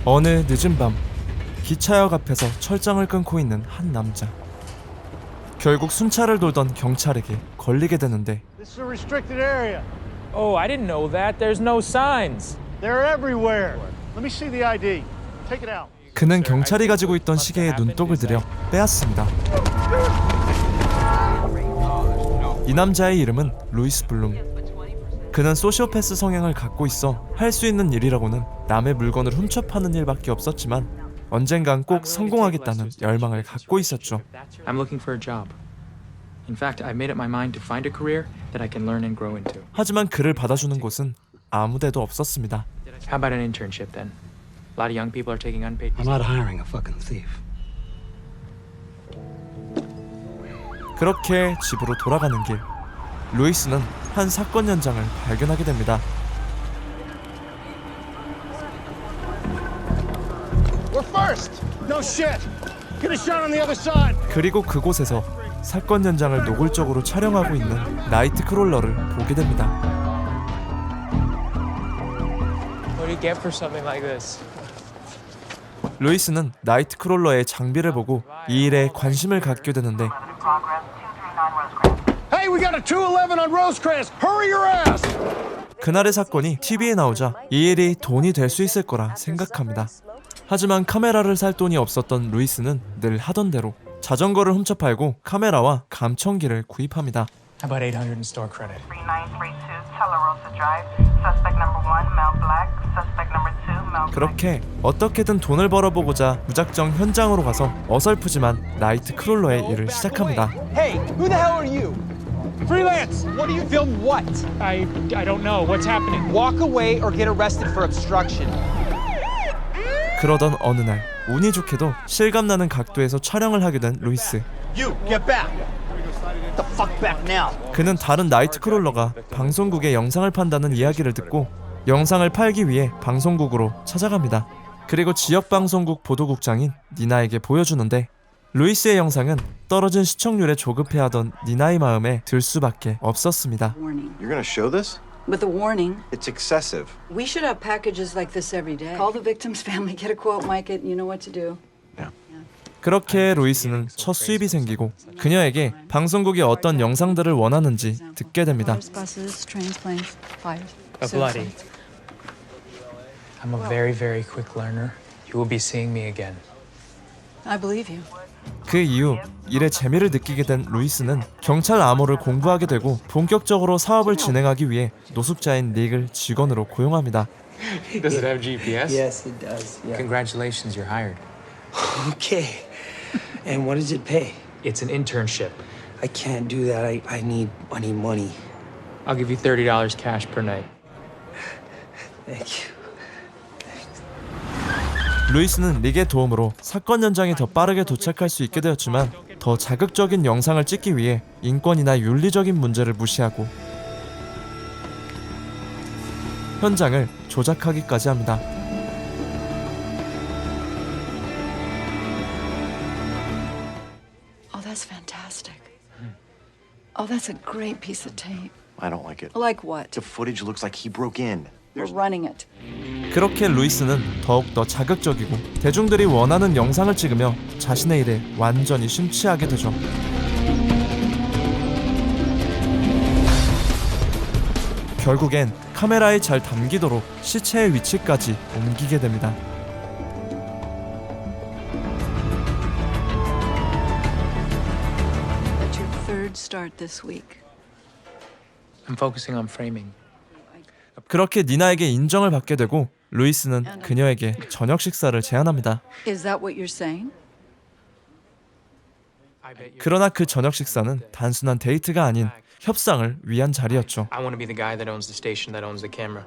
어느 늦은 밤 기차역 앞에서 철장을 끊고 있는 한 남자. 결국 순찰을 돌던 경찰에게 걸리게 되는데 This is a restricted area. Oh, I didn't know that. There's no signs. They're everywhere. Let me see the ID. Take it out. 그는 경찰이 가지고 있던 시계에 눈독을 들여 빼앗습니다. 이 남자의 이름은 루이스 블룸. 그는 소시오패스 성향을 갖고 있어 할 수 있는 일이라고는 남의 물건을 훔쳐 파는 일밖에 없었지만 언젠간 꼭 성공하겠다는 열망을 갖고 있었죠. I'm looking for a job. In fact, I've made up my mind to find a career that I can learn and grow into. 하지만 그를 받아주는 곳은 아무데도 없었습니다. How about an internship then? A lot of young people are taking unpaid. I'm not hiring a fucking thief. 그렇게 집으로 돌아가는 길, 루이스는 한 사건 현장을 발견하게 됩니다. We're first. No shit. Get a shot on the other side. 그리고 그곳에서 사건 현장을 노골적으로 촬영하고 있는 나이트 크롤러를 보게 됩니다. What do you get for something like this? 루이스는 나이트 크롤러의 장비를 보고 이 일에 관심을 갖게 되는데 Hey, we got a 211 on Rosecrans. Hurry your ass. 그날의 사건이 TV에 나오자 이 일이 돈이 될 수 있을 거라 생각합니다. 하지만 카메라를 살 돈이 없었던 루이스는 늘 하던 대로 자전거를 훔쳐 팔고 카메라와 감청기를 구입합니다. How about 800 in store credit? 3932 Telerosa Drive. Suspect number 1, Mel Black. Suspect number 2, Mel Black. 그렇게 어떻게든 돈을 벌어보고자 무작정 현장으로 가서 어설프지만 나이트 크롤러의 일을 시작합니다. Hey, who the hell are you? Freelance. What do you film what? I don't know. What's happening? Walk away or get arrested for obstruction. 그러던 어느 날 운이 좋게도 실감나는 각도에서 촬영을 하게 된 루이스. You, get back. Get the fuck back now. 그는 다른 나이트 크롤러가 방송국에 영상을 판다는 이야기를 듣고 영상을 팔기 위해 방송국으로 찾아갑니다. 그리고 지역 방송국 보도국장인 니나에게 보여주는데 루이스의 영상은 떨어진 시청률에 조급해하던 니나의 마음에 들 수밖에 없었습니다. Warning. You're gonna show this? With a warning, It's excessive. we should have packages like this every day. Call the victim's family, get a quote, mic it, and you know what to do. 그렇게 루이스는 첫 수입이 생기고 그녀에게 방송국이 어떤 영상들을 원하는지 듣게 됩니다. Cars, buses, trains, planes, fires. A bloody. I'm a very, very quick learner. You will be seeing me again. I believe you. 그 이후 일의 재미를 느끼게 된 루이스는 경찰 암호를 공부하게 되고 본격적으로 사업을 진행하기 위해 노숙자인 닉을 직원으로 고용합니다. Does it have GPS? Yes, it does. Yeah. Congratulations, you're hired. Okay. And what does it pay? It's an internship. I can't do that. I need money. I'll give you $30 cash per night. Thank you. 루이스는 닉의 도움으로 사건 현장에 더 빠르게 도착할 수 있게 되었지만 더 자극적인 영상을 찍기 위해 인권이나 윤리적인 문제를 무시하고 현장을 조작하기까지 합니다. Oh, that's fantastic. Oh, that's a great piece of tape. I don't like it. Like what? The footage looks like he broke in. We're running it. 그렇게 루이스는 더욱더 자극적이고 대중들이 원하는 영상을 찍으며 자신의 일에 완전히 심취하게 되죠. 결국엔 카메라에 잘 담기도록 시체의 위치까지 옮기게 됩니다. That's your third start this week. I'm focusing on framing. 그렇게 니나에게 인정을 받게 되고 루이스는 그녀에게 저녁 식사를 제안합니다. Is that what you're saying? 그러나 그 저녁 식사는 단순한 데이트가 아닌 협상을 위한 자리였죠. I want to be the guy that owns the station that owns the camera.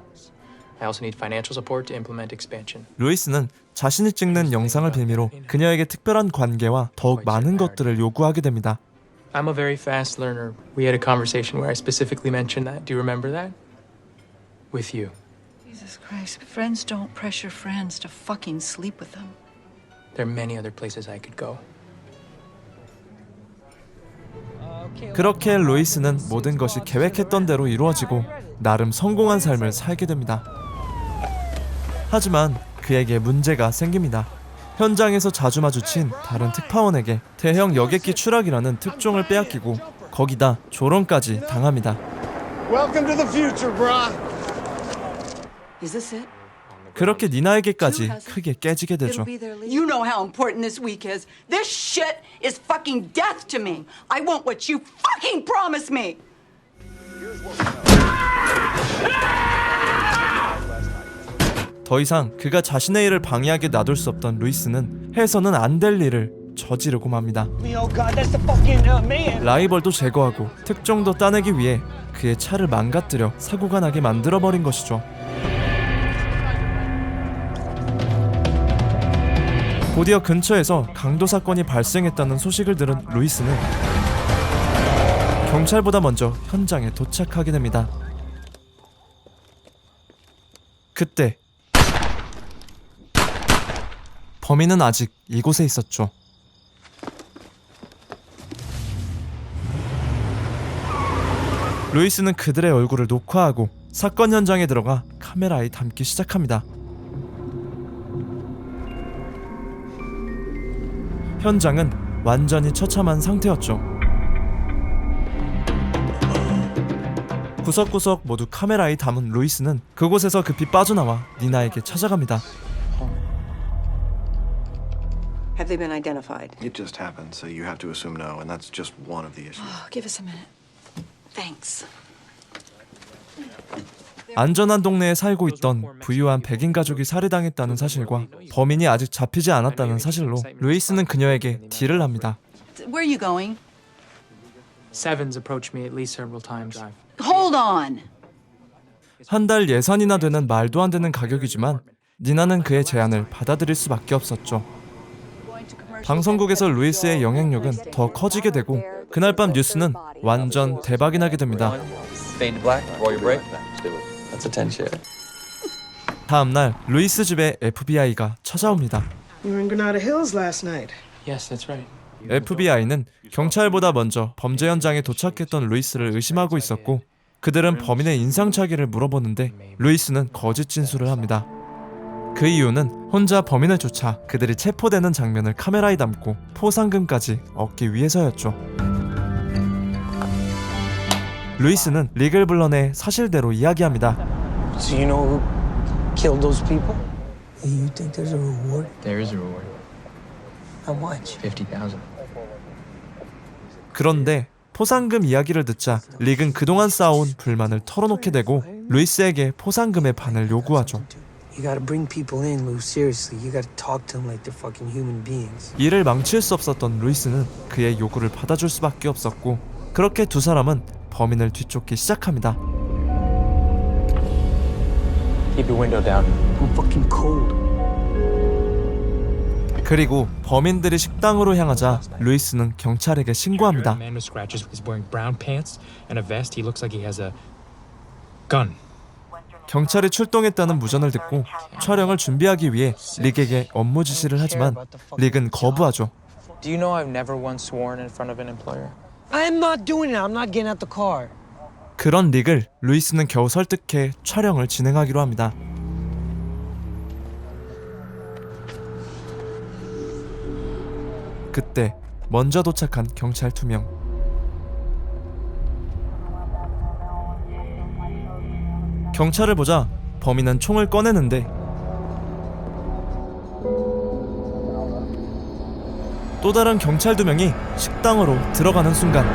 I also need financial support to implement expansion. 루이스는 자신이 찍는 영상을 빌미로 그녀에게 특별한 관계와 더욱 많은 것들을 요구하게 됩니다. I'm a very fast learner. We had a conversation where I specifically mentioned that. Do you remember that? With you. Jesus Christ, friends don't pressure friends to fucking sleep with them. There are many other places I could go. 그렇게 루이스는 모든 것이 계획했던 대로 이루어지고 나름 성공한 삶을 살게 됩니다. 하지만 그에게 문제가 생깁니다. 현장에서 자주 마주친 다른 특파원에게 대형 여객기 추락이라는 특종을 빼앗기고 거기다 조롱까지 당합니다. Welcome to the future, brah. Is this it? 그렇게 니나에게까지 크게 깨지게 It'll 되죠. be there later. You know how important this week is. This shit is fucking death to me. I want what you fucking promised me. 더 이상 그가 자신의 일을 방해하게 놔둘 수 없던 루이스는 해서는 안 될 일을 저지르고 맙니다. Oh God, that's the fucking man. 라이벌도 제거하고 특종도 따내기 위해 그의 차를 망가뜨려 사고가 나게 만들어버린 것이죠. 곧이어 근처에서 강도 사건이 발생했다는 소식을 들은 루이스는 경찰보다 먼저 현장에 도착하게 됩니다. 그때 범인은 아직 이곳에 있었죠. 루이스는 그들의 얼굴을 녹화하고 사건 현장에 들어가 카메라에 담기 시작합니다. 현장은 완전히 처참한 상태였죠. 구석구석 모두 카메라에 담은 루이스는 그곳에서 급히 빠져나와 니나에게 찾아갑니다. Have they been identified? It just happened, so you have to assume no, and that's just one of the issues. Oh, give us a minute. Thanks. 안전한 동네에 살고 있던 부유한 백인 가족이 살해당했다는 사실과 범인이 아직 잡히지 않았다는 사실로 루이스는 그녀에게 딜을 합니다. Where are you going? Sevens approached me at least several times. Hold on. 한 달 예산이나 되는 말도 안 되는 가격이지만 니나는 그의 제안을 받아들일 수밖에 없었죠. 방송국에서 루이스의 영향력은 더 커지게 되고 그날 밤 뉴스는 완전 대박이 나게 됩니다. 다음 날 루이스 집에 FBI가 찾아옵니다. You were in Granada Hills last night. Yes, that's right. FBI는 경찰보다 먼저 범죄 현장에 도착했던 루이스를 의심하고 있었고 그들은 범인의 인상착의를 물어보는데 루이스는 거짓 진술을 합니다. 그 이유는 혼자 범인을 쫓아 그들이 체포되는 장면을 카메라에 담고 포상금까지 얻기 위해서였죠. 루이스는 릭을 불러내 사실대로 이야기합니다. So you know who killed those people? You think there's a reward? There is a reward. How much? 50,000. 그런데 포상금 이야기를 듣자 릭은 그동안 쌓아온 불만을 털어놓게 되고 루이스에게 포상금의 반을 요구하죠. You gotta bring people in, Lou. Seriously, you gotta talk to them like they're fucking human beings. 이를 망칠 수 없었던 루이스는 그의 요구를 받아줄 수밖에 없었고 그렇게 두 사람은 범인을 뒤쫓기 시작합니다. Keep your window down. I'm fucking cold. 그리고 범인들이 식당으로 향하자 루이스는 경찰에게 신고합니다. Man with scratches is wearing brown pants and a vest. He looks like he has a gun. 경찰이 출동했다는 무전을 듣고 촬영을 준비하기 위해 릭에게 업무 지시를 하지만 릭은 거부하죠. Do you know I've never once sworn in front of an employer? I'm not doing it. I'm not getting out the car. 그런 릭을 루이스는 겨우 설득해 촬영을 진행하기로 합니다. 그때 먼저 도착한 경찰 2명. 경찰을 보자 범인은 총을 꺼내는데 또 다른 경찰 2명이 식당으로 들어가는 순간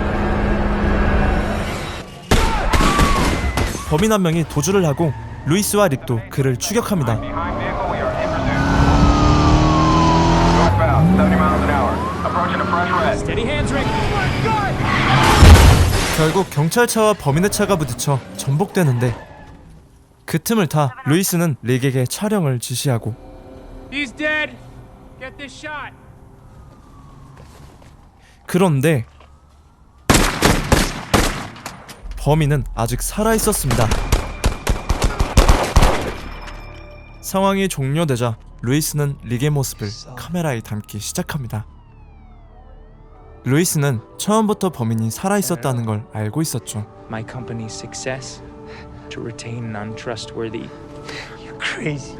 범인 한 명이 도주를 하고 루이스와 릭도 그를 추격합니다. 결국 경찰차와 범인의 차가 부딪혀 전복되는데 그 틈을 타 루이스는 릭에게 촬영을 지시하고 He's dead. Get this shot. 그런데 범인은 아직 살아있었습니다. 상황이 종료되자 루이스는 릭의 모습을 카메라에 담기 시작합니다. 루이스는 처음부터 범인이 살아있었다는 걸 알고 있었죠. My company's success to retain an untrustworthy. You're crazy.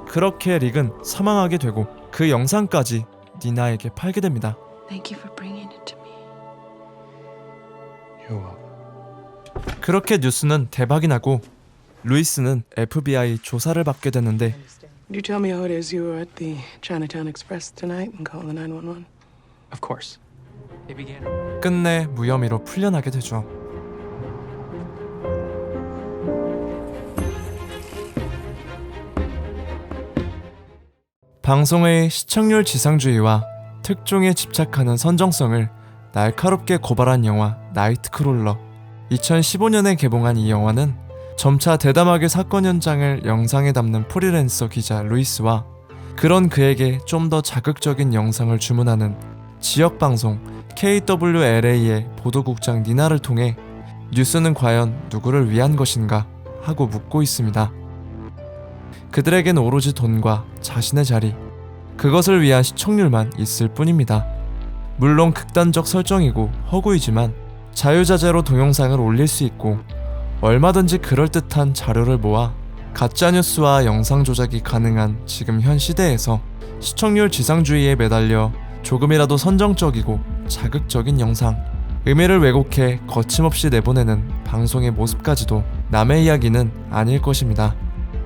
그렇게 릭은 사망하게 되고 그 영상까지 니나에게 팔게 됩니다. Thank you for bringing it to me. You're welcome. 그렇게 뉴스는 대박이 나고 루이스는 FBI 조사를 받게 되는데 Would you tell me how it is you were at the Chinatown Express tonight and call the 911? Of course. They began. 끝내 무혐의로 풀려나게 되죠. 방송의 시청률 지상주의와 특종에 집착하는 선정성을 날카롭게 고발한 영화 나이트크롤러. 2015년에 개봉한 이 영화는 점차 대담하게 사건 현장을 영상에 담는 프리랜서 기자 루이스와 그런 그에게 좀 더 자극적인 영상을 주문하는 지역방송 KWLA의 보도국장 니나를 통해 뉴스는 과연 누구를 위한 것인가 하고 묻고 있습니다. 그들에겐 오로지 돈과 자신의 자리, 그것을 위한 시청률만 있을 뿐입니다. 물론 극단적 설정이고 허구이지만 자유자재로 동영상을 올릴 수 있고 얼마든지 그럴듯한 자료를 모아 가짜뉴스와 영상 조작이 가능한 지금 현 시대에서 시청률 지상주의에 매달려 조금이라도 선정적이고 자극적인 영상, 의미를 왜곡해 거침없이 내보내는 방송의 모습까지도 남의 이야기는 아닐 것입니다.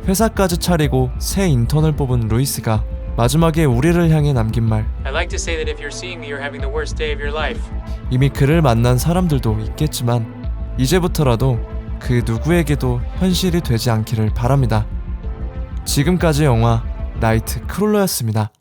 회사까지 차리고 새 인턴을 뽑은 루이스가 마지막에 우리를 향해 남긴 말, I'd like to say that if you're seeing me, you're having the worst day of your life. 이미 그를 만난 사람들도 있겠지만 이제부터라도 그 누구에게도 현실이 되지 않기를 바랍니다. 지금까지 영화 나이트크롤러였습니다.